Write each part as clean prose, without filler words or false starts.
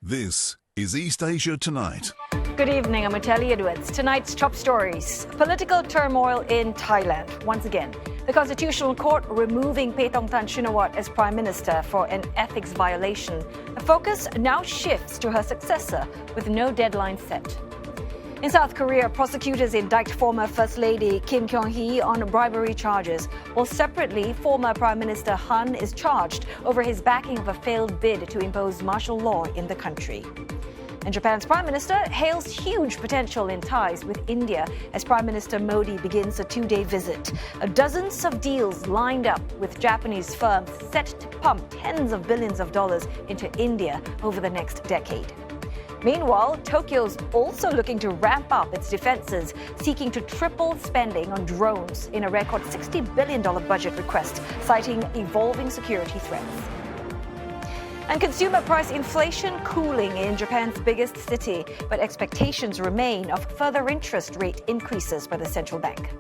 This is East Asia Tonight. Good evening, I'm Natalie Edwards. Tonight's top stories. Political turmoil in Thailand. Once again, the Constitutional Court removing Paetongtarn Shinawatra as Prime Minister for an ethics violation. The focus now shifts to her successor with no deadline set. In South Korea, prosecutors indict former First Lady Kim Keon-hee on bribery charges, while separately, former Prime Minister Han is charged over his backing of a failed bid to impose martial law in the country. And Japan's Prime Minister hails huge potential in ties with India as Prime Minister Modi begins a two-day visit. Dozens of deals lined up with Japanese firms set to pump tens of billions of dollars into India over the next decade. Meanwhile, Tokyo's also looking to ramp up its defenses, seeking to triple spending on drones in a record $60 billion budget request, citing evolving security threats. And consumer price inflation cooling in Japan's biggest city, but expectations remain of further interest rate increases by the central bank.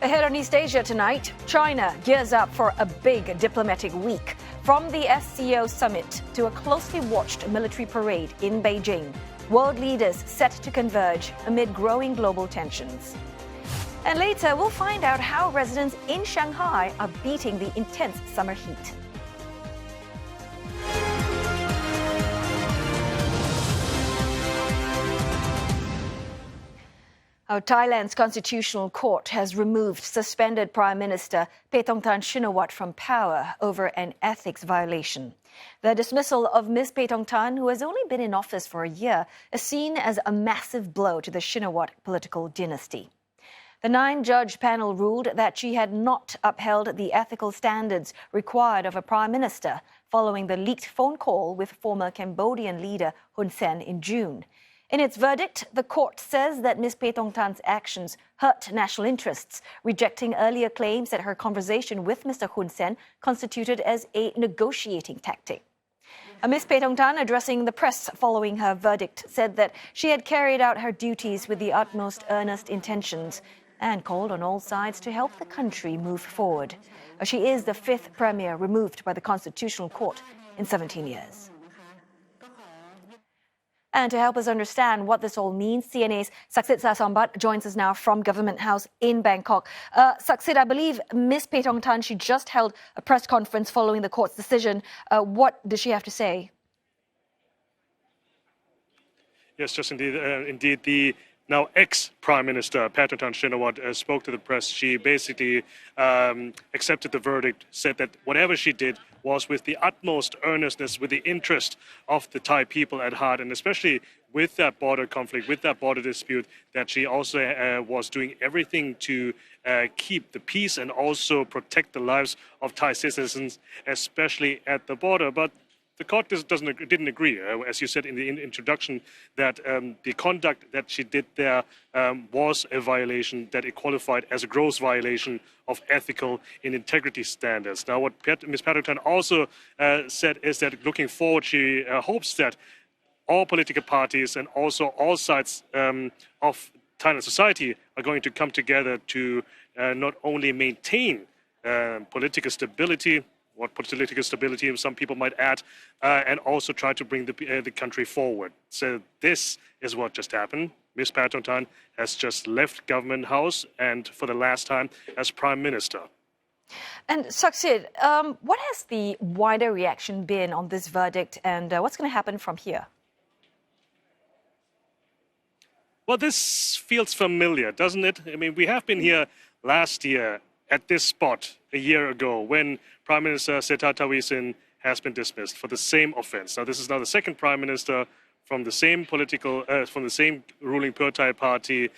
Ahead on East Asia tonight, China gears up for a big diplomatic week. From the SCO summit to a closely watched military parade in Beijing, world leaders set to converge amid growing global tensions. And later, we'll find out how residents in Shanghai are beating the intense summer heat. Thailand's Constitutional Court has removed suspended Prime Minister Paetongtarn Shinawatra from power over an ethics violation. The dismissal of Ms. Paetongtarn, who has only been in office for a year, is seen as a massive blow to the Shinawatra political dynasty. The 9-judge panel ruled that she had not upheld the ethical standards required of a prime minister following the leaked phone call with former Cambodian leader Hun Sen in June. In its verdict, the court says that Ms. Paetongtarn's actions hurt national interests, rejecting earlier claims that her conversation with Mr. Hun Sen constituted as a negotiating tactic. Ms. Paetongtarn, addressing the press following her verdict, said that she had carried out her duties with the utmost earnest intentions and called on all sides to help the country move forward. She is the 5th premier removed by the Constitutional Court in 17 years. And to help us understand what this all means, CNA's Saksit Sasombat joins us now from Government House in Bangkok. Saksit, I believe Ms. Paetongtarn, she just held a press conference following the court's decision. What does she have to say? Yes, just indeed, the now ex-Prime Minister Paetongtarn Shinawatra spoke to the press. She basically accepted the verdict, said that whatever she did was with the utmost earnestness, with the interest of the Thai people at heart, and especially with that border conflict, with that border dispute, that she also was doing everything to keep the peace and also protect the lives of Thai citizens, especially at the border. But the court didn't agree, as you said in the introduction, that the conduct that she did there was a violation, that it qualified as a gross violation of ethical and integrity standards. Now, what Ms. Paetongtarn also said is that looking forward, she hopes that all political parties and also all sides of Thailand society are going to come together to not only maintain political stability, what political stability some people might add, and also try to bring the country forward. So this is what just happened. Ms. Paetongtarn has just left Government House, and for the last time as Prime Minister. And Saksit, what has the wider reaction been on this verdict, and what's going to happen from here? Well, this feels familiar, doesn't it? I mean, we have been here last year at this spot a year ago when Prime Minister Srettha Thavisin has been dismissed for the same offense. Now, this is now the second Prime Minister from the same ruling Pheu Thai party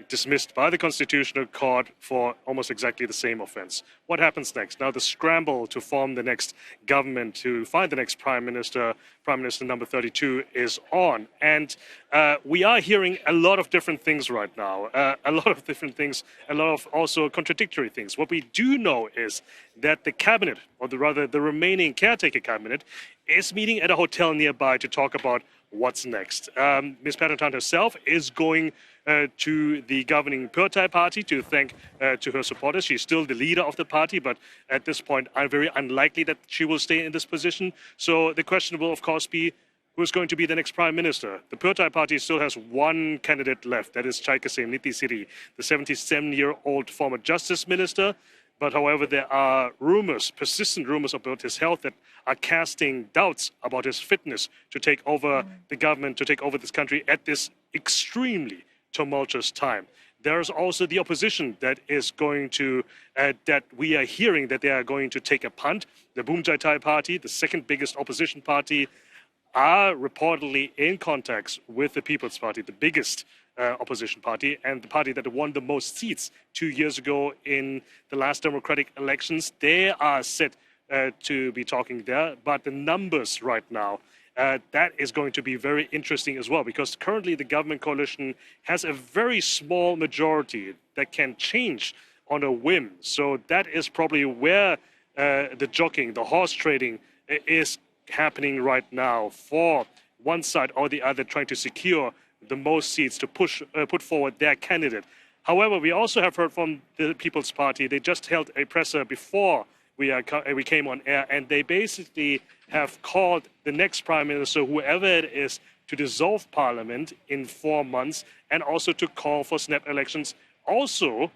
dismissed by the Constitutional Court for almost exactly the same offense. What happens next? Now, the scramble to form the next government, to find the next Prime Minister number 32, is on. And we are hearing a lot of different things right now, a lot of different things, a lot of also contradictory things. What we do know is that the cabinet, or rather the remaining caretaker cabinet, is meeting at a hotel nearby to talk about what's next. Ms. Paetongtarn herself is going to the governing Pheu Thai party to thank to her supporters. She's still the leader of the party, but at this point, I'm very unlikely that she will stay in this position. So the question will, of course, be who's going to be the next prime minister. The Pheu Thai party still has one candidate left, that is Chai Kasem Nitisiri, the 77-year-old former justice minister. But however, there are rumors, persistent rumors about his health that are casting doubts about his fitness to take over the government, to take over this country at this extremely tumultuous time. There is also the opposition that is going to, that we are hearing that they are going to take a punt. The Boom Jai Thai party, the second biggest opposition party, are reportedly in contacts with the People's Party, the biggest opposition party, and the party that won the most seats 2 years ago in the last democratic elections. They are set to be talking there, but the numbers right now, that is going to be very interesting as well, because currently the government coalition has a very small majority that can change on a whim. So that is probably where the jockeying, the horse trading is happening right now for one side or the other, trying to secure the most seats to put forward their candidate. However, we also have heard from the People's Party. They just held a presser before we came on air, and they basically have called the next prime minister, whoever it is, to dissolve parliament in 4 months and also to call for snap elections. Also,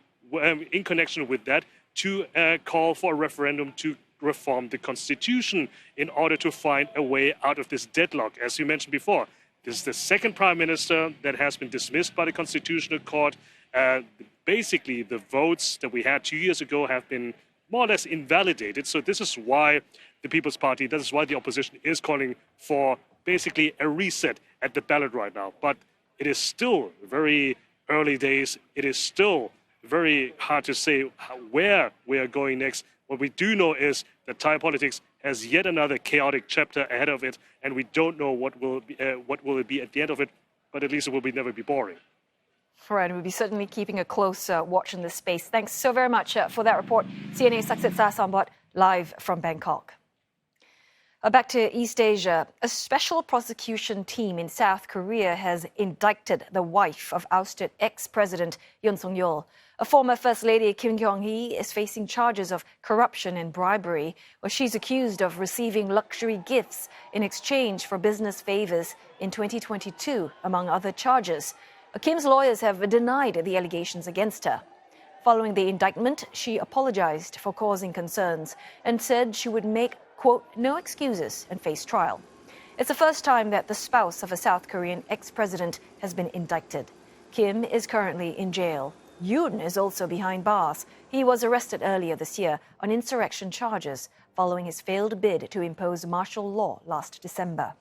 in connection with that, to call for a referendum to reform the constitution in order to find a way out of this deadlock. As you mentioned before, this is the second prime minister that has been dismissed by the Constitutional Court. Basically, the votes that we had 2 years ago have been more or less invalidated. So this is why the People's Party, this is why the opposition is calling for basically a reset at the ballot right now. But it is still very early days. It is still very hard to say where we are going next. What we do know is that Thai politics has yet another chaotic chapter ahead of it, and we don't know what will it be at the end of it, but at least it will never be boring. Right, we'll be certainly keeping a close watch in this space. Thanks so very much for that report. CNA Saksit Sasambot, live from Bangkok. Back to East Asia. A special prosecution team in South Korea has indicted the wife of ousted ex-president Yoon Suk-yeol. A former First Lady, Kim Keon-hee, is facing charges of corruption and bribery, where she's accused of receiving luxury gifts in exchange for business favors in 2022, among other charges. Kim's lawyers have denied the allegations against her. Following the indictment, she apologized for causing concerns and said she would make, quote, no excuses and face trial. It's the first time that the spouse of a South Korean ex-president has been indicted. Kim is currently in jail. Yoon is also behind bars. He was arrested earlier this year on insurrection charges following his failed bid to impose martial law last December.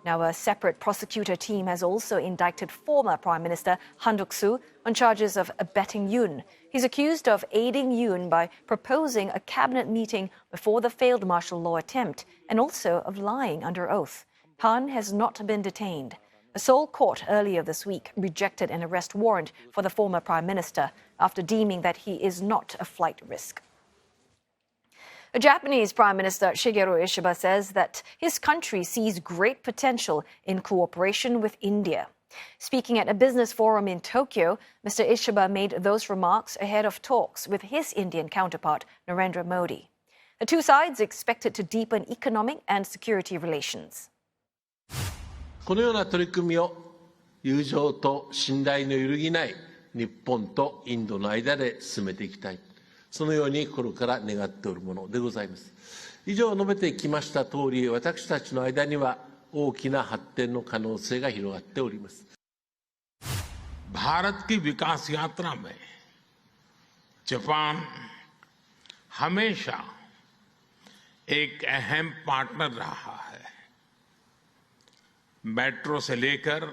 Now, a separate prosecutor team has also indicted former Prime Minister Han Duck-soo on charges of abetting Yoon. He's accused of aiding Yoon by proposing a cabinet meeting before the failed martial law attempt and also of lying under oath. Han has not been detained. A Seoul court earlier this week rejected an arrest warrant for the former Prime Minister after deeming that he is not a flight risk. The Japanese Prime Minister Shigeru Ishiba says that his country sees great potential in cooperation with India. Speaking at a business forum in Tokyo, Mr. Ishiba made those remarks ahead of talks with his Indian counterpart, Narendra Modi. The two sides expected to deepen economic and security relations. このような取り組みを友情と信頼の揺るぎない日本とインドの間で進めていきたい。そのように心から願っておるものでございます。以上述べてきました通り、私たちの間には大きな発展の可能性が広がっております。भारत की विकास यात्रा में Japan हमेशा एक अहम partner रहा है। Metro से लेकर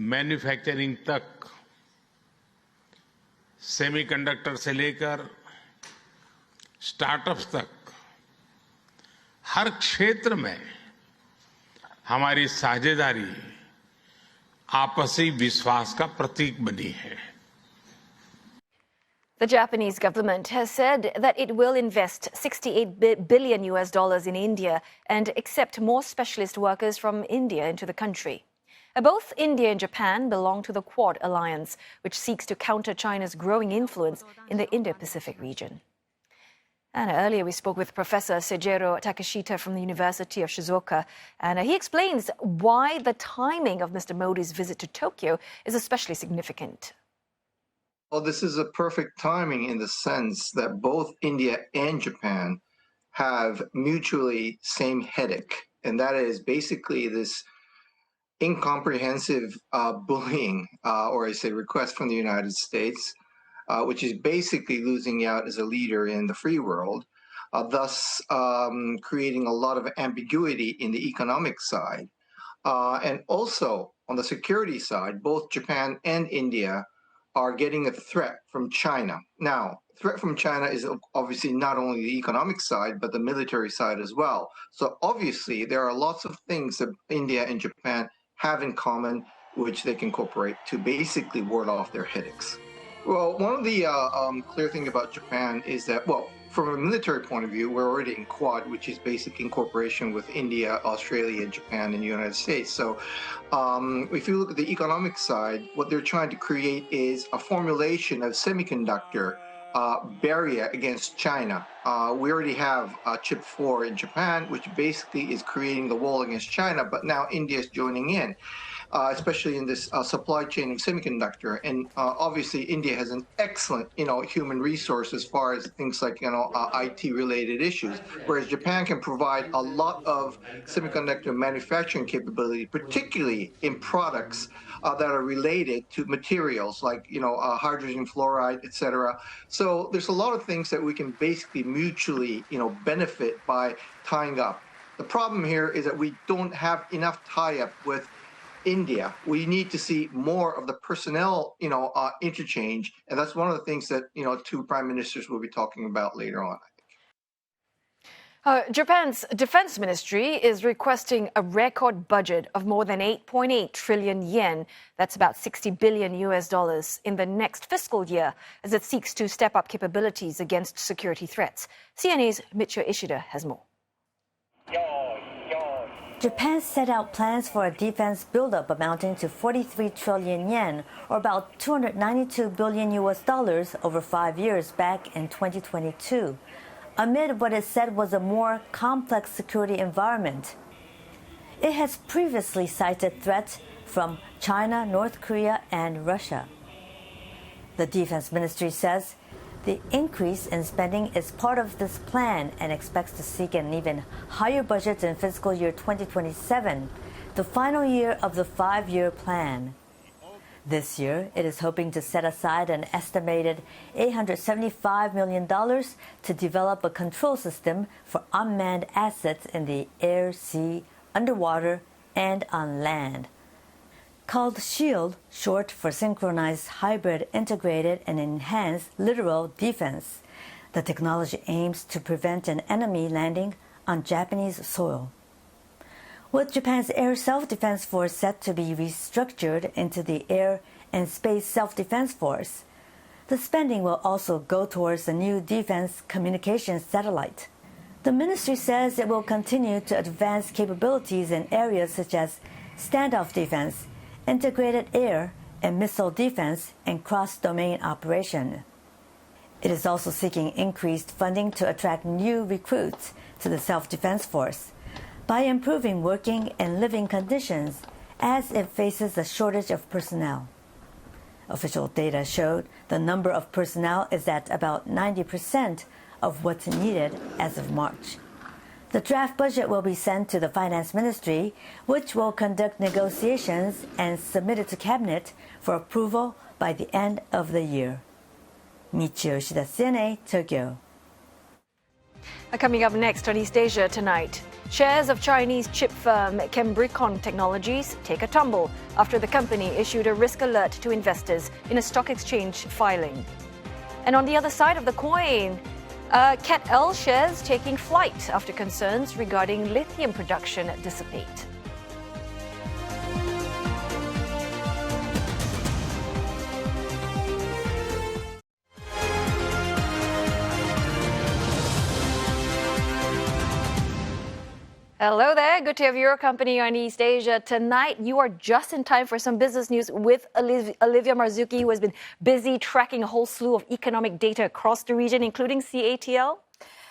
मैन्युफैक्चरिंग तक, सेमीकंडक्टर से लेकर स्टार्टअप्स तक हर क्षेत्र में हमारी साझेदारी आपसी विश्वास का प्रतीक बनी है. The Japanese government has said that it will invest $68 billion in India and accept more specialist workers from India into the country. Both India and Japan belong to the Quad Alliance, which seeks to counter China's growing influence in the Indo-Pacific region. And earlier we spoke with Professor Seijiro Takeshita from the University of Shizuoka, and he explains why the timing of Mr. Modi's visit to Tokyo is especially significant. Well, this is a perfect timing in the sense that both India and Japan have mutually same headache, and that is basically this incomprehensive bullying, or I say request from the United States, which is basically losing out as a leader in the free world, thus creating a lot of ambiguity in the economic side. And also on the security side, both Japan and India are getting a threat from China. Now, threat from China is obviously not only the economic side, but the military side as well. So obviously there are lots of things that India and Japan have in common, which they can incorporate to basically ward off their headaches. Well, one of the clear things about Japan is that, well, from a military point of view, we're already in Quad, which is basic incorporation with India, Australia, Japan, and the United States. So if you look at the economic side, what they're trying to create is a formulation of semiconductor barrier against China. We already have Chip 4 in Japan, which basically is creating the wall against China, but now India is joining in. Especially in this supply chain of semiconductor. And obviously India has an excellent, human resource as far as things like, IT related issues, whereas Japan can provide a lot of semiconductor manufacturing capability, particularly in products that are related to materials like, hydrogen fluoride, etc. So there's a lot of things that we can basically mutually, benefit by tying up. The problem here is that we don't have enough tie-up with India. We need to see more of the personnel, interchange, and that's one of the things that, two prime ministers will be talking about later on. Japan's defense ministry is requesting a record budget of more than 8.8 trillion yen, that's about $60 billion in the next fiscal year, as it seeks to step up capabilities against security threats. CNA's Michio Ishida has more. Japan set out plans for a defense buildup amounting to 43 trillion yen, or about $292 billion over 5 years back in 2022, amid what it said was a more complex security environment. It has previously cited threats from China, North Korea, and Russia. The Defense Ministry says the increase in spending is part of this plan and expects to seek an even higher budget in fiscal year 2027, the final year of the 5-year plan. This year, it is hoping to set aside an estimated $875 million to develop a control system for unmanned assets in the air, sea, underwater, and on land. Called SHIELD, short for Synchronized Hybrid Integrated and Enhanced Littoral Defense, the technology aims to prevent an enemy landing on Japanese soil. With Japan's Air Self-Defense Force set to be restructured into the Air and Space Self-Defense Force, the spending will also go towards a new defense communications satellite. The ministry says it will continue to advance capabilities in areas such as standoff defense, integrated air and missile defense, and cross-domain operation. It is also seeking increased funding to attract new recruits to the self-defense force by improving working and living conditions as it faces a shortage of personnel. Official data showed the number of personnel is at about 90% of what's needed as of March. The draft budget will be sent to the Finance Ministry, which will conduct negotiations and submit it to Cabinet for approval by the end of the year. Michio Ishida, CNA, Tokyo. Coming up next on East Asia tonight, shares of Chinese chip firm Cambricon Technologies take a tumble after the company issued a risk alert to investors in a stock exchange filing. And on the other side of the coin, CAT-L shares taking flight after concerns regarding lithium production dissipate. Hello there. Good to have your company on East Asia tonight. You are just in time for some business news with Olivia Marzuki, who has been busy tracking a whole slew of economic data across the region, including CATL.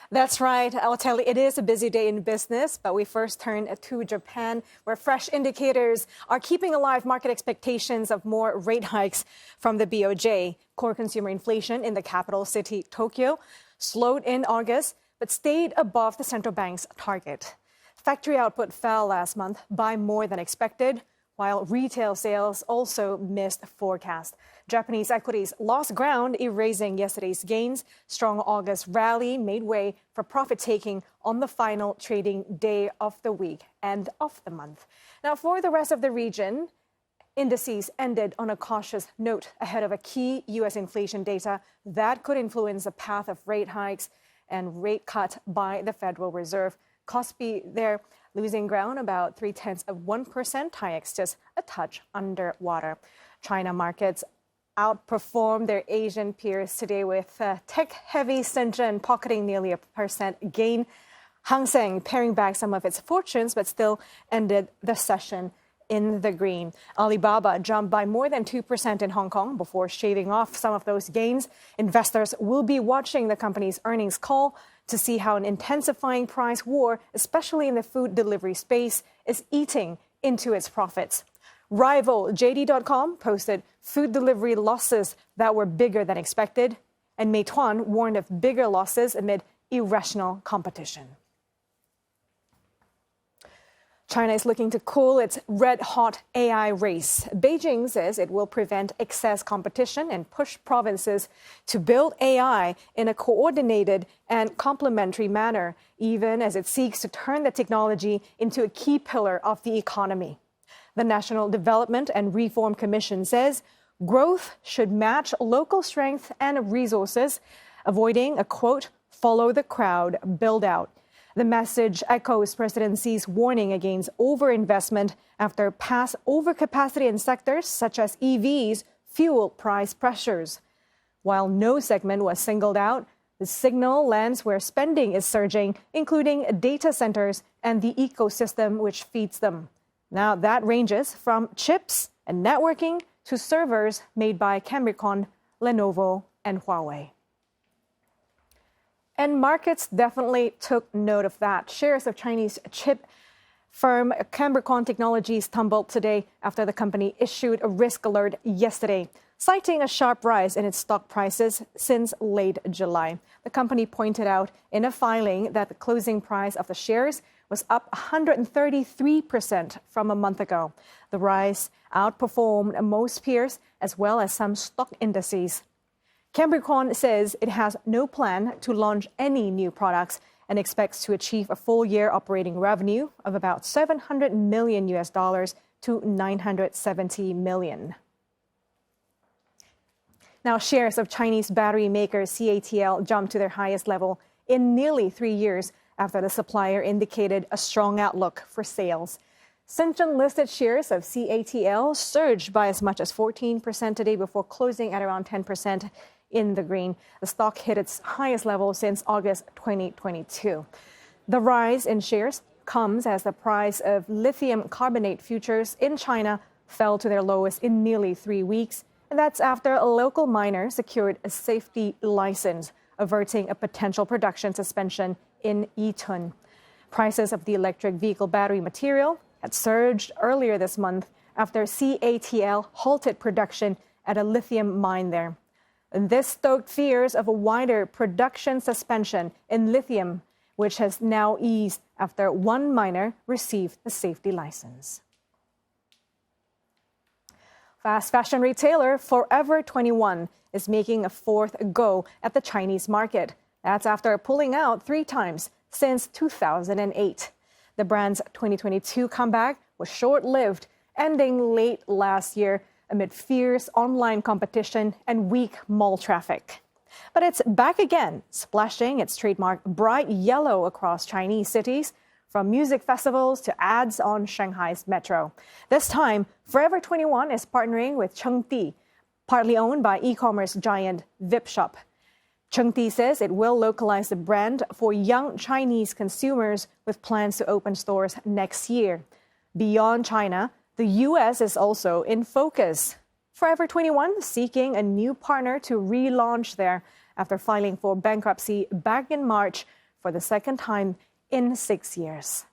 That's right. I'll tell you, it is a busy day in business, but we first turn to Japan, where fresh indicators are keeping alive market expectations of more rate hikes from the BOJ. Core consumer inflation in the capital city, Tokyo, slowed in August, but stayed above the central bank's target. Factory output fell last month by more than expected, while retail sales also missed forecast. Japanese equities lost ground, erasing yesterday's gains. Strong August rally made way for profit-taking on the final trading day of the week and of the month. Now, for the rest of the region, indices ended on a cautious note ahead of a key U.S. inflation data that could influence the path of rate hikes and rate cut by the Federal Reserve. Kospi there losing ground about 0.3%. TAIEX just a touch underwater. China markets outperformed their Asian peers today with tech-heavy Shenzhen pocketing nearly 1% gain. Hang Seng paring back some of its fortunes, but still ended the session in the green. Alibaba jumped by more than 2% in Hong Kong before shaving off some of those gains. Investors will be watching the company's earnings call to see how an intensifying price war, especially in the food delivery space, is eating into its profits. Rival JD.com posted food delivery losses that were bigger than expected, and Meituan warned of bigger losses amid irrational competition. China is looking to cool its red-hot AI race. Beijing says it will prevent excess competition and push provinces to build AI in a coordinated and complementary manner, even as it seeks to turn the technology into a key pillar of the economy. The National Development and Reform Commission says growth should match local strength and resources, avoiding a, quote, follow the crowd build-out. The message echoes President Xi's warning against overinvestment after past overcapacity in sectors such as EVs fuel price pressures. While no segment was singled out, the signal lands where spending is surging, including data centers and the ecosystem which feeds them. Now that ranges from chips and networking to servers made by Cambricon, Lenovo, and Huawei. And markets definitely took note of that. Shares of Chinese chip firm Cambricon Technologies tumbled today after the company issued a risk alert yesterday, citing a sharp rise in its stock prices since late July. The company pointed out in a filing that the closing price of the shares was up 133% from a month ago. The rise outperformed most peers as well as some stock indices. Cambricon says it has no plan to launch any new products and expects to achieve a full-year operating revenue of about $700 million to $970 million. Now, shares of Chinese battery maker CATL jumped to their highest level in nearly 3 years after the supplier indicated a strong outlook for sales. Shenzhen-listed shares of CATL surged by as much as 14% today before closing at around 10% in the green. The stock hit its highest level since August 2022. The rise in shares comes as the price of lithium carbonate futures in China fell to their lowest in nearly 3 weeks. And that's after a local miner secured a safety license, averting a potential production suspension in Yitun. Prices of the electric vehicle battery material had surged earlier this month after CATL halted production at a lithium mine there. And this stoked fears of a wider production suspension in lithium, which has now eased after one miner received a safety license. Fast fashion retailer Forever 21 is making a fourth go at the Chinese market. That's after pulling out 3 times since 2008. The brand's 2022 comeback was short-lived, ending late last year amid fierce online competition and weak mall traffic. But it's back again, splashing its trademark bright yellow across Chinese cities, from music festivals to ads on Shanghai's metro. This time, Forever 21 is partnering with Chengdi, partly owned by e-commerce giant Vipshop. Chengdi says it will localize the brand for young Chinese consumers with plans to open stores next year. Beyond China, the U.S. is also in focus. Forever 21 seeking a new partner to relaunch there after filing for bankruptcy back in March for the second time in 6 years.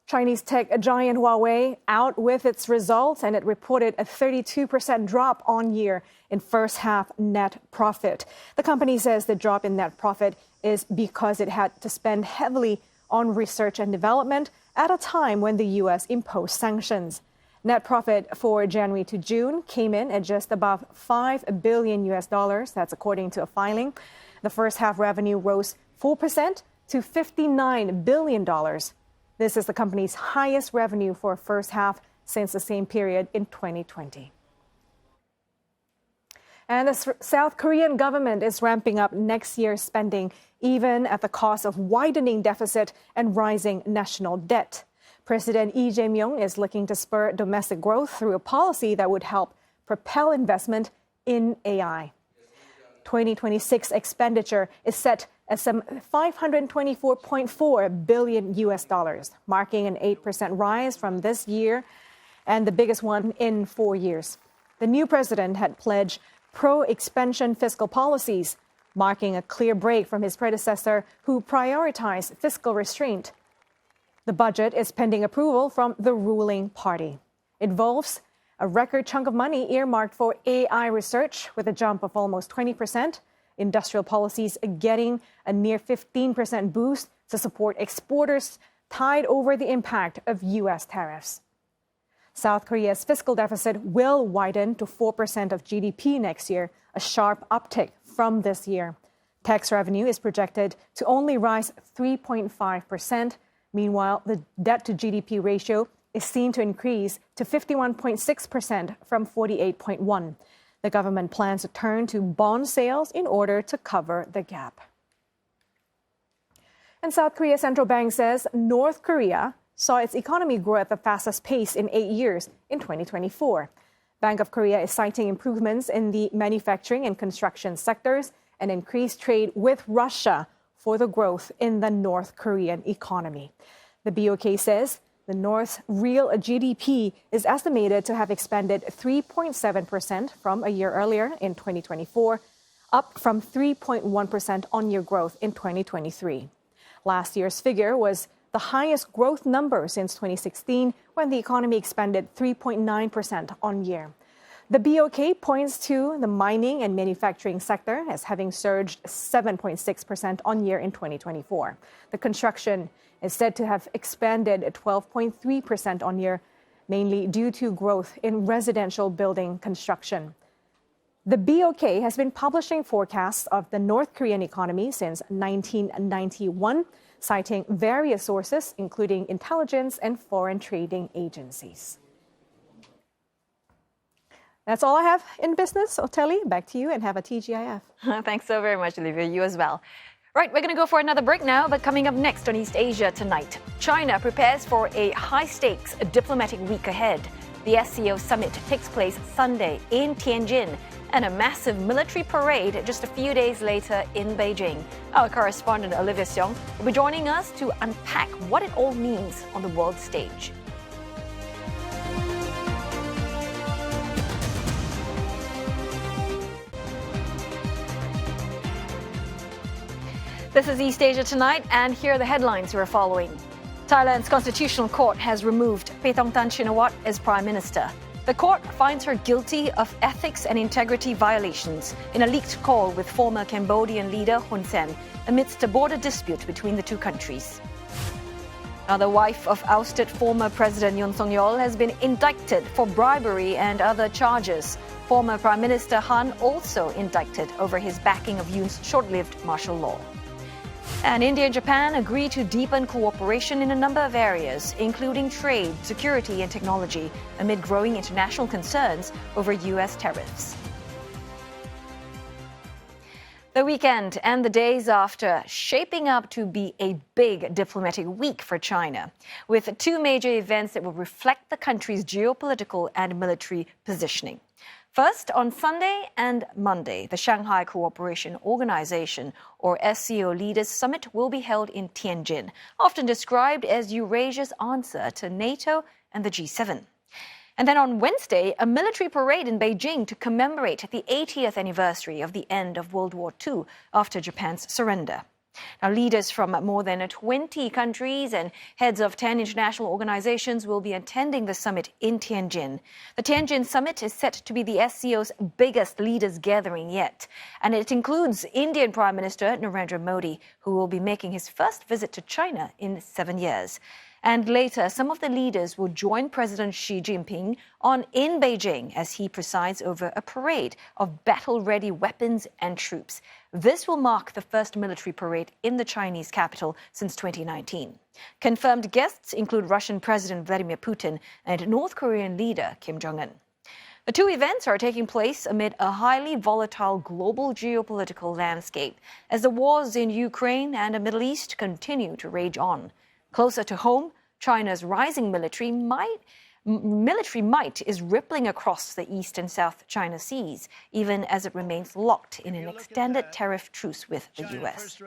Chinese tech giant Huawei out with its results, and it reported a 32% drop on year in first half net profit. The company says the drop in net profit is because it had to spend heavily on research and development at a time when the U.S. imposed sanctions. Net profit for January to June came in at just above $5 billion. That's according to a filing. The first half revenue rose 4% to $59 billion. This is the company's highest revenue for a first half since the same period in 2020. And the South Korean government is ramping up next year's spending, even at the cost of widening deficit and rising national debt. President Lee Jae-myung is looking to spur domestic growth through a policy that would help propel investment in AI. 2026 expenditure is set at some $524.4 billion, marking an 8% rise from this year and the biggest one in 4 years. The new president had pledged pro-expansion fiscal policies, marking a clear break from his predecessor who prioritized fiscal restraint. The budget is pending approval from the ruling party. It involves a record chunk of money earmarked for AI research with a jump of almost 20%, industrial policies getting a near 15% boost to support exporters tied over the impact of U.S. tariffs. South Korea's fiscal deficit will widen to 4% of GDP next year, a sharp uptick from this year. Tax revenue is projected to only rise 3.5%. Meanwhile, the debt-to-GDP ratio is seen to increase to 51.6% from 48.1%. The government plans to turn to bond sales in order to cover the gap. And South Korea's central bank says North Korea saw its economy grow at the fastest pace in 8 years in 2024. Bank of Korea is citing improvements in the manufacturing and construction sectors and increased trade with Russia for the growth in the North Korean economy. The BOK says the North's real GDP is estimated to have expanded 3.7% from a year earlier in 2024, up from 3.1% on-year growth in 2023. Last year's figure was the highest growth number since 2016, when the economy expanded 3.9% on-year. The BOK points to the mining and manufacturing sector as having surged 7.6% on-year in 2024. The construction is said to have expanded 12.3% on-year, mainly due to growth in residential building construction. The BOK has been publishing forecasts of the North Korean economy since 1991, citing various sources, including intelligence and foreign trading agencies. That's all I have in business. Otelli, back to you, and have a TGIF. Thanks so very much, Olivia. You as well. Right, we're going to go for another break now, but coming up next on East Asia Tonight, China prepares for a high-stakes diplomatic week ahead. The SCO summit takes place Sunday in Tianjin, and a massive military parade just a few days later in Beijing. Our correspondent Olivia Seong will be joining us to unpack what it all means on the world stage. This is East Asia Tonight, and here are the headlines we're following. Thailand's Constitutional Court has removed Paetongtarn Shinawatra as Prime Minister. The court finds her guilty of ethics and integrity violations in a leaked call with former Cambodian leader Hun Sen amidst a border dispute between the two countries. Now, the wife of ousted former President Yoon Suk-yeol has been indicted for bribery and other charges. Former Prime Minister Han also indicted over his backing of Yoon's short-lived martial law. And India and Japan agree to deepen cooperation in a number of areas, including trade, security and technology, amid growing international concerns over U.S. tariffs. The weekend and the days after shaping up to be a big diplomatic week for China, with two major events that will reflect the country's geopolitical and military positioning. First, on Sunday and Monday, the Shanghai Cooperation Organization, or SCO Leaders Summit, will be held in Tianjin, often described as Eurasia's answer to NATO and the G7. And then on Wednesday, a military parade in Beijing to commemorate the 80th anniversary of the end of World War II after Japan's surrender. Now, leaders from more than 20 countries and heads of 10 international organizations will be attending the summit in Tianjin. The Tianjin summit is set to be the SCO's biggest leaders gathering yet, and it includes Indian Prime Minister Narendra Modi, who will be making his first visit to China in 7 years. And later, some of the leaders will join President Xi Jinping in Beijing as he presides over a parade of battle-ready weapons and troops. This will mark the first military parade in the Chinese capital since 2019. Confirmed guests include Russian President Vladimir Putin and North Korean leader Kim Jong-un. The two events are taking place amid a highly volatile global geopolitical landscape as the wars in Ukraine and the Middle East continue to rage on. Closer to home, China's rising military might is rippling across the East and South China Seas, even as it remains locked in an extended tariff truce with the U.S.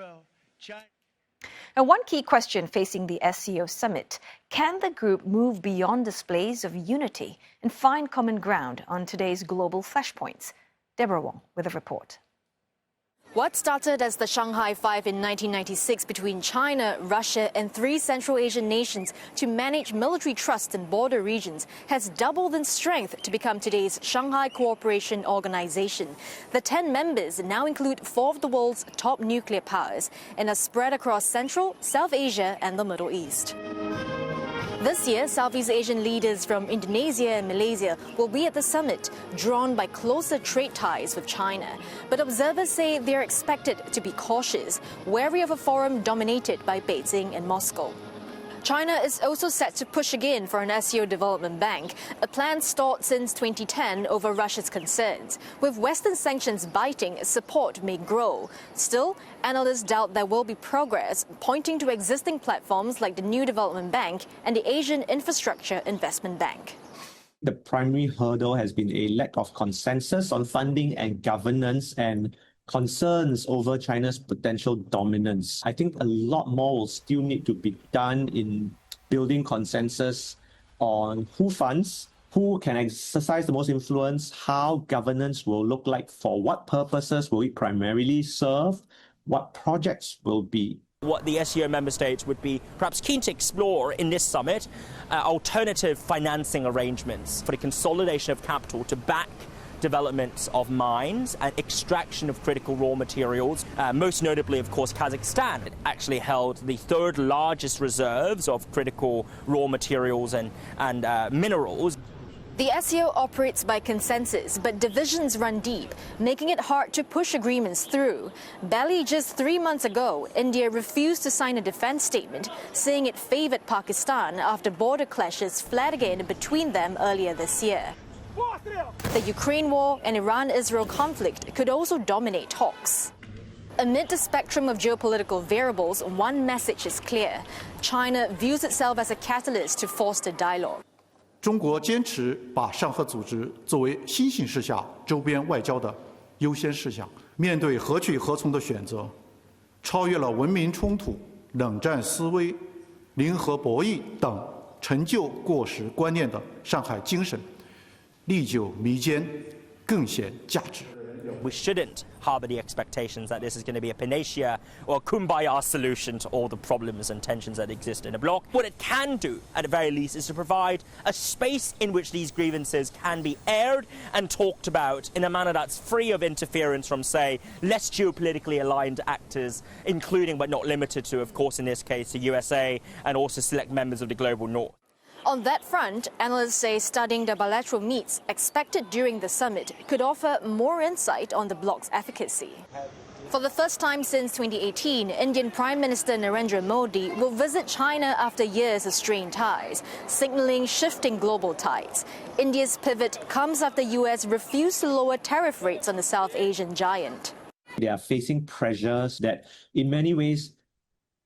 Now, one key question facing the SCO summit: can the group move beyond displays of unity and find common ground on today's global flashpoints? Deborah Wong with a report. What started as the Shanghai Five in 1996 between China, Russia and 3 Central Asian nations to manage military trust in border regions has doubled in strength to become today's Shanghai Cooperation Organization. The 10 members now include 4 of the world's top nuclear powers and are spread across Central, South Asia and the Middle East. This year, Southeast Asian leaders from Indonesia and Malaysia will be at the summit, drawn by closer trade ties with China. But observers say they are expected to be cautious, wary of a forum dominated by Beijing and Moscow. China is also set to push again for an SCO development bank, a plan stalled since 2010 over Russia's concerns. With Western sanctions biting, support may grow. Still, analysts doubt there will be progress, pointing to existing platforms like the New Development Bank and the Asian Infrastructure Investment Bank. The primary hurdle has been a lack of consensus on funding and governance, and concerns over China's potential dominance. I think a lot more will still need to be done in building consensus on who funds, who can exercise the most influence, how governance will look like, for what purposes will it primarily serve, what projects will be. What the SCO member states would be perhaps keen to explore in this summit, alternative financing arrangements for the consolidation of capital to back development of mines and extraction of critical raw materials. Most notably, of course, Kazakhstan. It actually held the 3rd largest reserves of critical raw materials and minerals. The SCO operates by consensus, but divisions run deep, making it hard to push agreements through. Barely just 3 months ago, India refused to sign a defense statement, saying it favored Pakistan after border clashes flared again between them earlier this year. The Ukraine war and Iran-Israel conflict could also dominate talks. Amid the spectrum of geopolitical variables, one message is clear: China views itself as a catalyst to foster dialogue. 中国坚持把上合组织作为新形势下周边外交的优先事项，面对何去何从的选择，超越了文明冲突、冷战思维、零和博弈等陈旧过时观念的上海精神。 历久弥坚，更显价值。 We shouldn't harbour the expectations that this is going to be a panacea or a kumbaya solution to all the problems and tensions that exist in a bloc. What it can do, at the very least, is to provide a space in which these grievances can be aired and talked about in a manner that's free of interference from, say, less geopolitically aligned actors, including but not limited to, of course, in this case, the USA and also select members of the global north. On that front, analysts say studying the bilateral meets expected during the summit could offer more insight on the bloc's efficacy. For the first time since 2018, Indian Prime Minister Narendra Modi will visit China after years of strained ties, signaling shifting global tides. India's pivot comes after the US refused to lower tariff rates on the South Asian giant. They are facing pressures that in many ways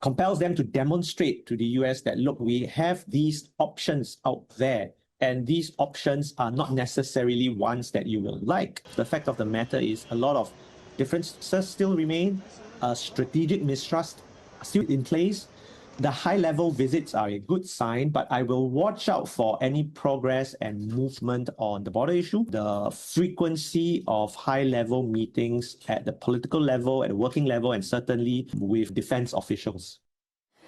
compels them to demonstrate to the US that, look, we have these options out there, and these options are not necessarily ones that you will like. The fact of the matter is a lot of differences still remain, strategic mistrust still in place. The high-level visits are a good sign, but I will watch out for any progress and movement on the border issue, the frequency of high-level meetings at the political level, at the working level, and certainly with defense officials.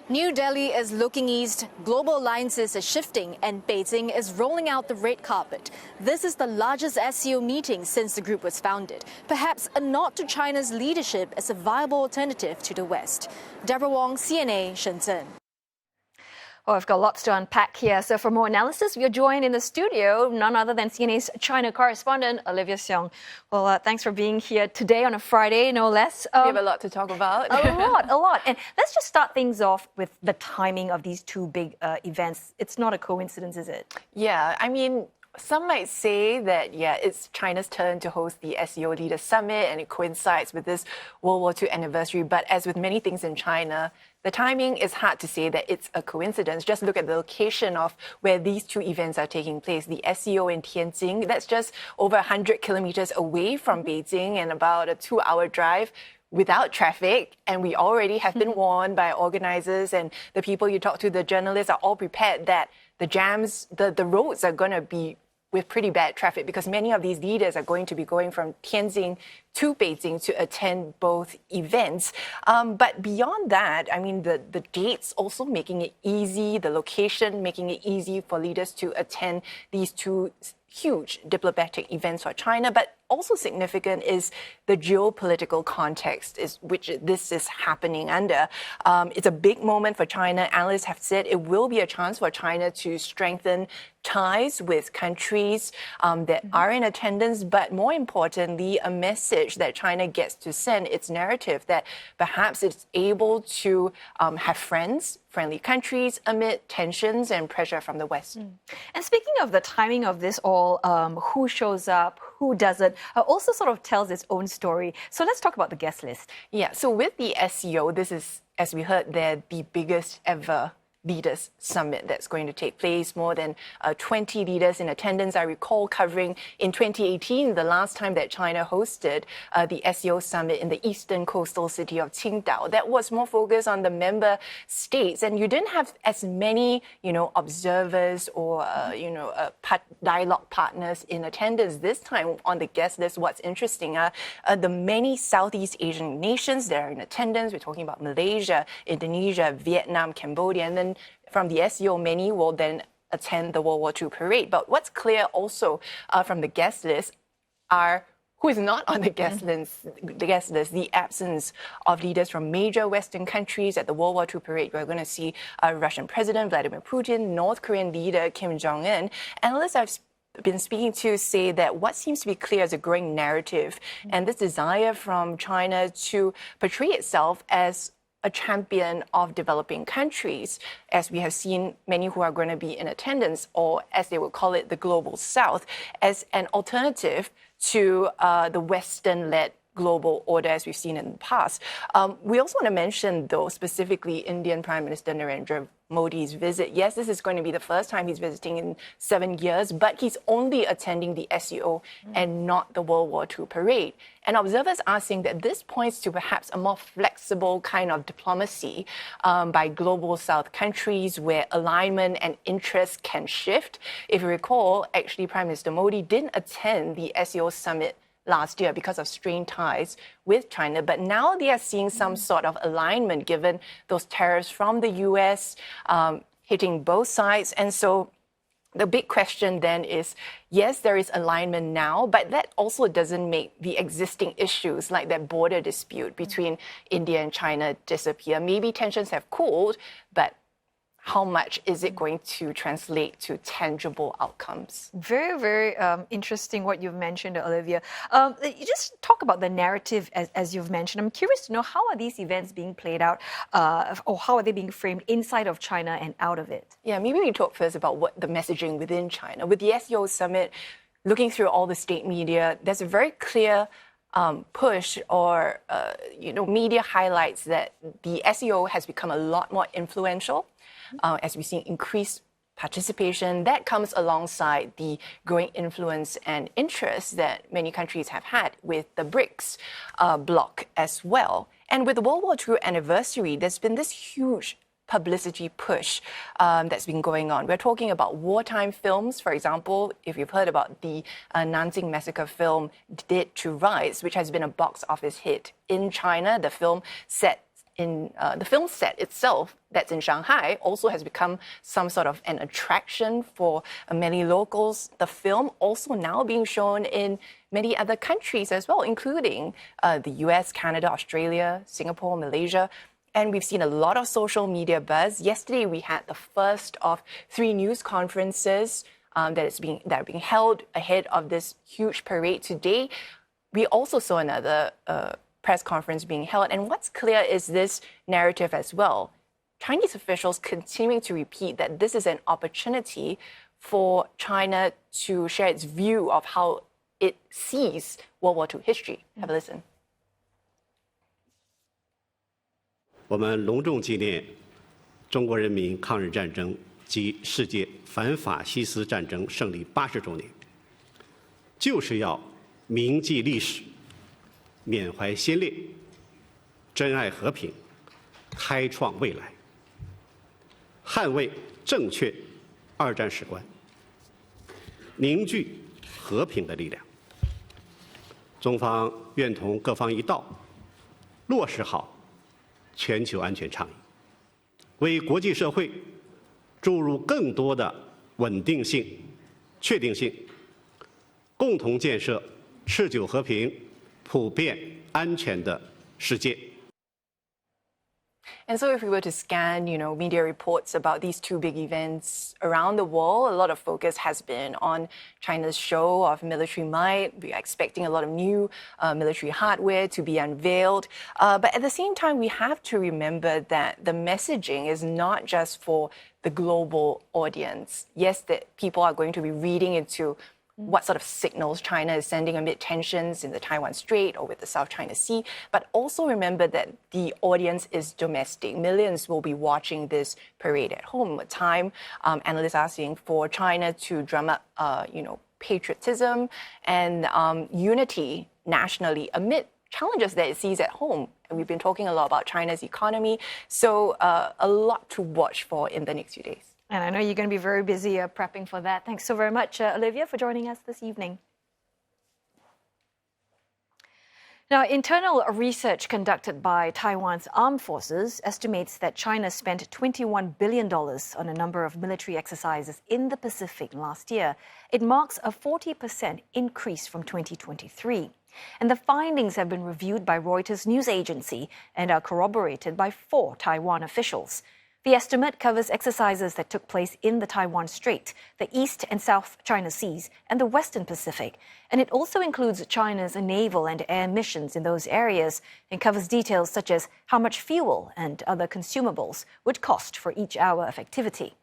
New Delhi is looking east, global alliances are shifting, and Beijing is rolling out the red carpet. This is the largest SCO meeting since the group was founded, perhaps a nod to China's leadership as a viable alternative to the West. Deborah Wong, CNA, Shenzhen. Oh, I've got lots to unpack here. So for more analysis, we're joined in the studio, none other than CNA's China correspondent, Olivia Seong. Well, thanks for being here today on a Friday, no less. We have a lot to talk about. a lot. And let's just start things off with the timing of these two big events. It's not a coincidence, is it? Yeah, I mean, some might say that, it's China's turn to host the SCO Leaders Summit and it coincides with this World War II anniversary. But as with many things in China, the timing is hard to say that it's a coincidence. Just look at the location of where these two events are taking place. The SCO in Tianjin, that's just over 100 kilometers away from Beijing and about a 2-hour drive without traffic. And we already have been warned by organizers and the people you talk to, the journalists are all prepared that the jams, the roads are going to be with pretty bad traffic because many of these leaders are going to be going from Tianjin to Beijing to attend both events. But beyond that, I mean, the dates also making it easy, the location making it easy for leaders to attend these two huge diplomatic events for China. But also significant is the geopolitical context which this is happening under. It's a big moment for China. Analysts have said it will be a chance for China to strengthen ties with countries that are in attendance, but more importantly, a message that China gets to send its narrative that perhaps it's able to have friendly countries amid tensions and pressure from the West. And speaking of the timing of this all, who shows up, who doesn't, also sort of tells its own story. So let's talk about the guest list. Yeah, so with the SCO, this is, as we heard there, the biggest ever Leaders Summit that's going to take place. More than 20 leaders in attendance. I recall covering in 2018, the last time that China hosted the SCO Summit in the eastern coastal city of Qingdao. That was more focused on the member states. And you didn't have as many, observers or, dialogue partners in attendance. This time on the guest list, what's interesting are the many Southeast Asian nations that are in attendance. We're talking about Malaysia, Indonesia, Vietnam, Cambodia, and then from the SCO, many will then attend the World War II parade. But what's clear also from the guest list are who is not on the guest list, the absence of leaders from major Western countries at the World War II parade. We're going to see Russian President Vladimir Putin, North Korean leader Kim Jong-un. Analysts I've been speaking to say that what seems to be clear is a growing narrative and this desire from China to portray itself as a champion of developing countries, as we have seen many who are going to be in attendance, or as they would call it, the global south, as an alternative to the Western-led global order as we've seen in the past. We also want to mention, though, specifically Indian Prime Minister Narendra Modi's visit. Yes, this is going to be the first time he's visiting in 7 years, but he's only attending the SCO and not the World War II parade. And observers are saying that this points to perhaps a more flexible kind of diplomacy by global South countries where alignment and interest can shift. If you recall, actually, Prime Minister Modi didn't attend the SCO summit last year because of strained ties with China. But now they are seeing some sort of alignment given those tariffs from the US hitting both sides. And so the big question then is, yes, there is alignment now, but that also doesn't make the existing issues like that border dispute between India and China disappear. Maybe tensions have cooled, but how much is it going to translate to tangible outcomes? Very, very interesting what you've mentioned, Olivia. You just talk about the narrative as you've mentioned. I'm curious to know, how are these events being played out or how are they being framed inside of China and out of it? Yeah, maybe we talk first about what the messaging within China. With the SCO summit, looking through all the state media, there's a very clear push or media highlights that the SCO has become a lot more influential as we see increased participation. That comes alongside the growing influence and interest that many countries have had with the BRICS bloc as well. And with the World War II anniversary, there's been this huge publicity push that's been going on. We're talking about wartime films, for example. If you've heard about the Nanjing Massacre film, Dead to Rights, which has been a box office hit in China. The film set itself, that's in Shanghai, also has become some sort of an attraction for many locals. The film also now being shown in many other countries as well, including the US, Canada, Australia, Singapore, Malaysia. And we've seen a lot of social media buzz. Yesterday, we had the first of 3 news conferences that are being held ahead of this huge parade today. We also saw another press conference being held. And what's clear is this narrative as well. Chinese officials continuing to repeat that this is an opportunity for China to share its view of how it sees World War II history. Have a listen. 我们隆重纪念中国人民抗日战争及世界反法西斯战争胜利80周年，就是要铭记历史，缅怀先烈，珍爱和平，开创未来，捍卫正确二战史观，凝聚和平的力量。中方愿同各方一道，落实好全球安全倡议，为国际社会注入更多的稳定性、确定性，共同建设持久和平、普遍安全的世界。 And so if we were to scan, media reports about these 2 big events around the world, a lot of focus has been on China's show of military might. We are expecting a lot of new military hardware to be unveiled. But at the same time, we have to remember that the messaging is not just for the global audience. Yes, that people are going to be reading into what sort of signals China is sending amid tensions in the Taiwan Strait or with the South China Sea. But also remember that the audience is domestic. Millions will be watching this parade at home. At time, analysts are saying for China to drum up, patriotism and unity nationally amid challenges that it sees at home. And we've been talking a lot about China's economy. So a lot to watch for in the next few days. And I know you're going to be very busy prepping for that. Thanks so very much, Olivia, for joining us this evening. Now, internal research conducted by Taiwan's armed forces estimates that China spent $21 billion on a number of military exercises in the Pacific last year. It marks a 40% increase from 2023. And the findings have been reviewed by Reuters news agency and are corroborated by 4 Taiwan officials. The estimate covers exercises that took place in the Taiwan Strait, the East and South China Seas, and the Western Pacific. And it also includes China's naval and air missions in those areas and covers details such as how much fuel and other consumables would cost for each hour of activity.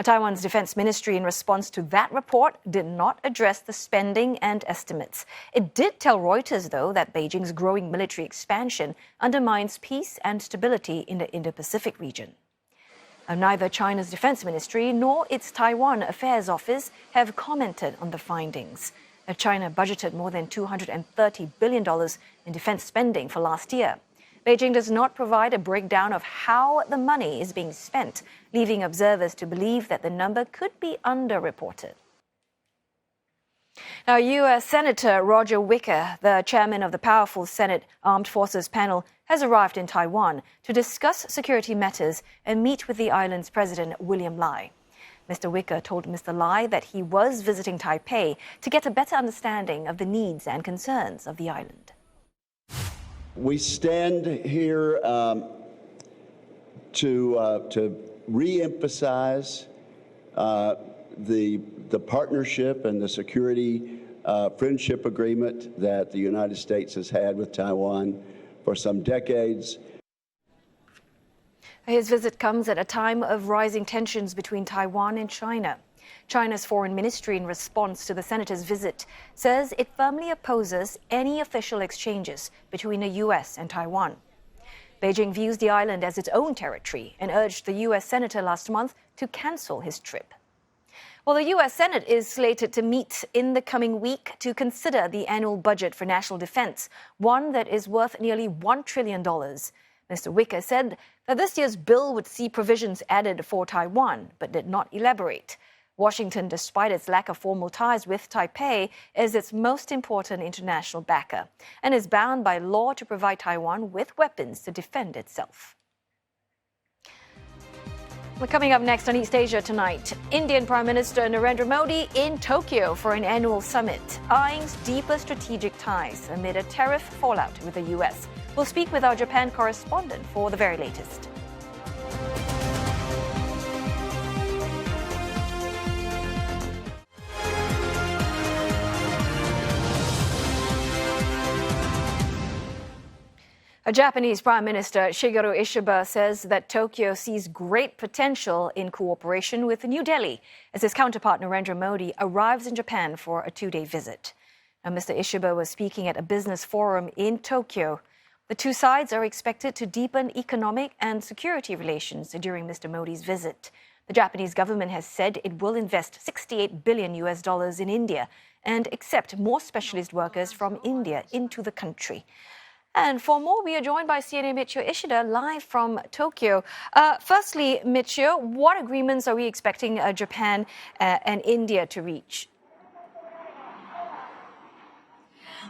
Taiwan's defense ministry, in response to that report, did not address the spending and estimates. It did tell Reuters, though, that Beijing's growing military expansion undermines peace and stability in the Indo-Pacific region. Neither China's defense ministry nor its Taiwan Affairs Office have commented on the findings. China budgeted more than $230 billion in defense spending for last year. Beijing does not provide a breakdown of how the money is being spent, leaving observers to believe that the number could be underreported. Now, U.S. Senator Roger Wicker, the chairman of the powerful Senate Armed Forces panel, has arrived in Taiwan to discuss security matters and meet with the island's president, William Lai. Mr. Wicker told Mr. Lai that he was visiting Taipei to get a better understanding of the needs and concerns of the island. We stand here to re-emphasize the partnership and the security friendship agreement that the United States has had with Taiwan for some decades. His visit comes at a time of rising tensions between Taiwan and China. China's foreign ministry, in response to the senator's visit, says it firmly opposes any official exchanges between the U.S. and Taiwan. Beijing views the island as its own territory and urged the U.S. senator last month to cancel his trip. Well, the U.S. Senate is slated to meet in the coming week to consider the annual budget for national defense, one that is worth nearly $1 trillion. Mr. Wicker said that this year's bill would see provisions added for Taiwan, but did not elaborate. Washington, despite its lack of formal ties with Taipei, is its most important international backer and is bound by law to provide Taiwan with weapons to defend itself. Well, coming up next on East Asia tonight, Indian Prime Minister Narendra Modi in Tokyo for an annual summit, eyeing deeper strategic ties amid a tariff fallout with the U.S. We'll speak with our Japan correspondent for the very latest. A Japanese Prime Minister Shigeru Ishiba says that Tokyo sees great potential in cooperation with New Delhi as his counterpart Narendra Modi arrives in Japan for a two-day visit. Now, Mr. Ishiba was speaking at a business forum in Tokyo. The two sides are expected to deepen economic and security relations during Mr. Modi's visit. The Japanese government has said it will invest $68 billion in India and accept more specialist workers from India into the country. And for more, we are joined by CNN Michio Ishida live from Tokyo. Firstly, Michio, what agreements are we expecting Japan and India to reach?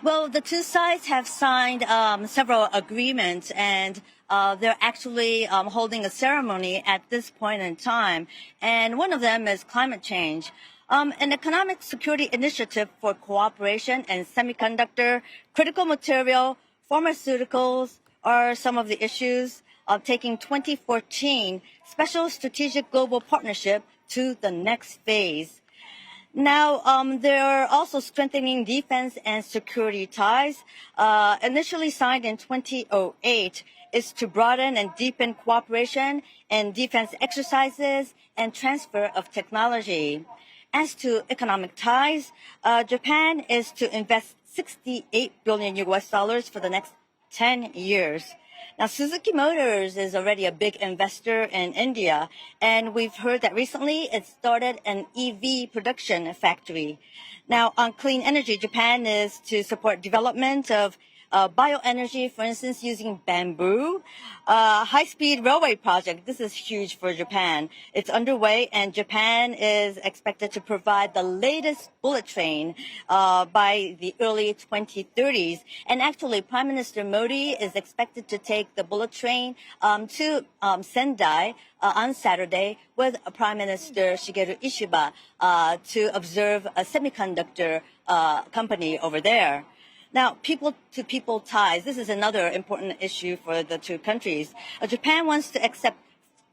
Well, the two sides have signed several agreements, and they're actually holding a ceremony at this point in time. And one of them is climate change. An economic security initiative for cooperation and semiconductor, critical material, pharmaceuticals are some of the issues of taking 2014 Special Strategic Global Partnership to the next phase. Now, they're also strengthening defense and security ties. Initially signed in 2008, is to broaden and deepen cooperation in defense exercises and transfer of technology. As to economic ties, Japan is to invest $68 billion for the next 10 years. Now, Suzuki Motors is already a big investor in India, and we've heard that recently it started an EV production factory. Now, on clean energy, Japan is to support development of bioenergy, for instance, using bamboo. High-speed railway project, this is huge for Japan. It's underway, and Japan is expected to provide the latest bullet train by the early 2030s. And actually, Prime Minister Modi is expected to take the bullet train to Sendai on Saturday with Prime Minister Shigeru Ishiba to observe a semiconductor company over there. Now, people-to-people ties, this is another important issue for the two countries. Japan wants to accept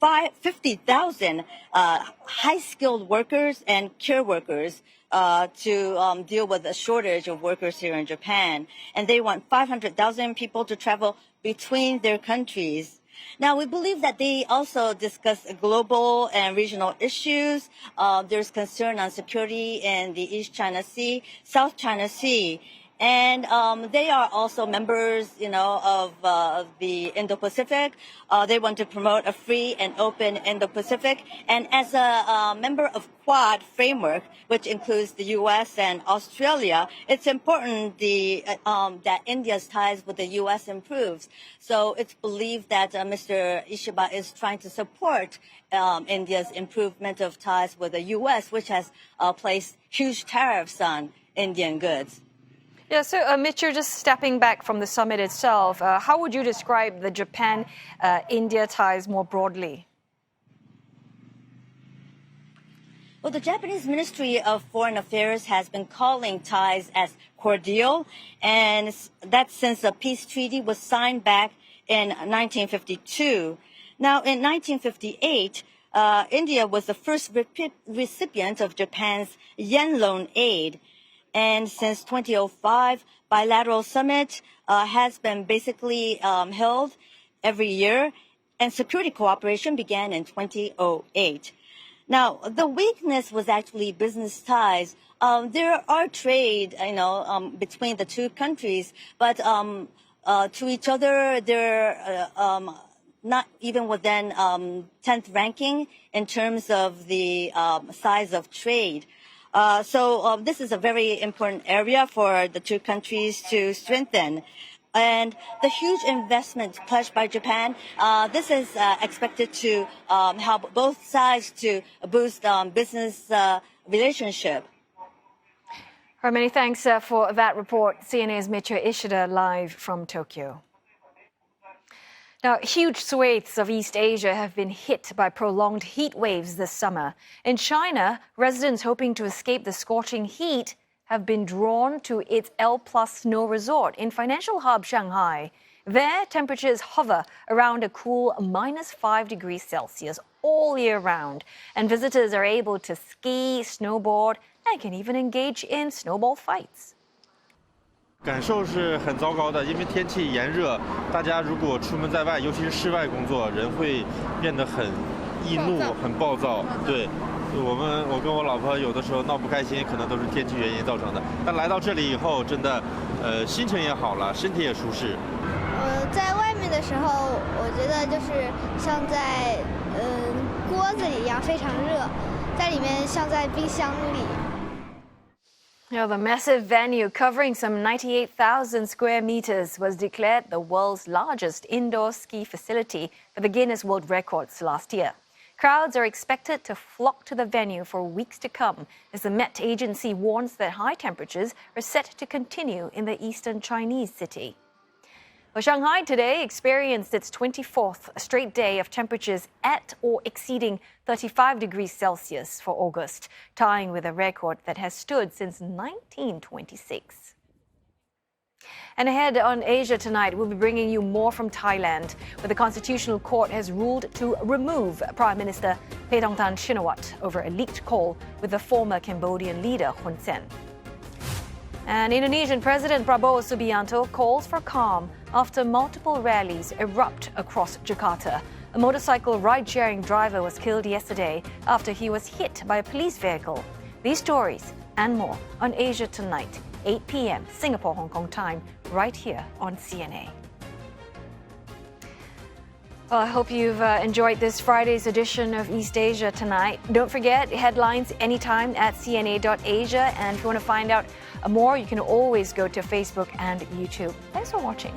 50,000 high-skilled workers and care workers to deal with a shortage of workers here in Japan. And they want 500,000 people to travel between their countries. Now, we believe that they also discuss global and regional issues. There's concern on security in the East China Sea, South China Sea. And they are also members, of the Indo-Pacific. They want to promote a free and open Indo-Pacific. And as a member of Quad framework, which includes the U.S. and Australia, it's important that India's ties with the U.S. improves. So it's believed that Mr. Ishiba is trying to support India's improvement of ties with the U.S., which has placed huge tariffs on Indian goods. Yeah, so Mitch, you're just stepping back from the summit itself. How would you describe the Japan-India ties more broadly? Well, the Japanese Ministry of Foreign Affairs has been calling ties as cordial, and that's since the peace treaty was signed back in 1952. Now, in 1958, India was the first recipient of Japan's yen loan aid. And since 2005, bilateral summit has been basically held every year, and security cooperation began in 2008. Now, the weakness was actually business ties. There are trade, between the two countries, but to each other, they're not even within 10th ranking in terms of the size of trade. So this is a very important area for the two countries to strengthen. And the huge investment pledged by Japan, this is expected to help both sides to boost business relationship. Many thanks for that report. CNA's Michio Ishida live from Tokyo. Now, huge swathes of East Asia have been hit by prolonged heat waves this summer. In China, residents hoping to escape the scorching heat have been drawn to its L+ snow resort in financial hub Shanghai. There, temperatures hover around a cool -5 degrees Celsius all year round, and visitors are able to ski, snowboard, and can even engage in snowball fights. 感受是很糟糕的，因为天气炎热，大家如果出门在外，尤其是室外工作，人会变得很易怒、很暴躁。对，我跟我老婆有的时候闹不开心，可能都是天气原因造成的。但来到这里以后，真的，心情也好了，身体也舒适。在外面的时候，我觉得就是像在锅子里一样非常热，在里面像在冰箱里。 Now, the massive venue covering some 98,000 square meters was declared the world's largest indoor ski facility for the Guinness World Records last year. Crowds are expected to flock to the venue for weeks to come as the Met Agency warns that high temperatures are set to continue in the eastern Chinese city. Well, Shanghai today experienced its 24th straight day of temperatures at or exceeding 35 degrees Celsius for August, tying with a record that has stood since 1926. And ahead on Asia Tonight, we'll be bringing you more from Thailand, where the Constitutional Court has ruled to remove Prime Minister Paetongtarn Shinawatra over a leaked call with the former Cambodian leader Hun Sen. And Indonesian President Prabowo Subianto calls for calm after multiple rallies erupt across Jakarta. A motorcycle ride-sharing driver was killed yesterday after he was hit by a police vehicle. These stories and more on Asia Tonight, 8 p.m. Singapore, Hong Kong time, right here on CNA. Well, I hope you've enjoyed this Friday's edition of East Asia Tonight. Don't forget, headlines anytime at cna.asia. And if you want to find out more, you can always go to Facebook and YouTube. Thanks for watching.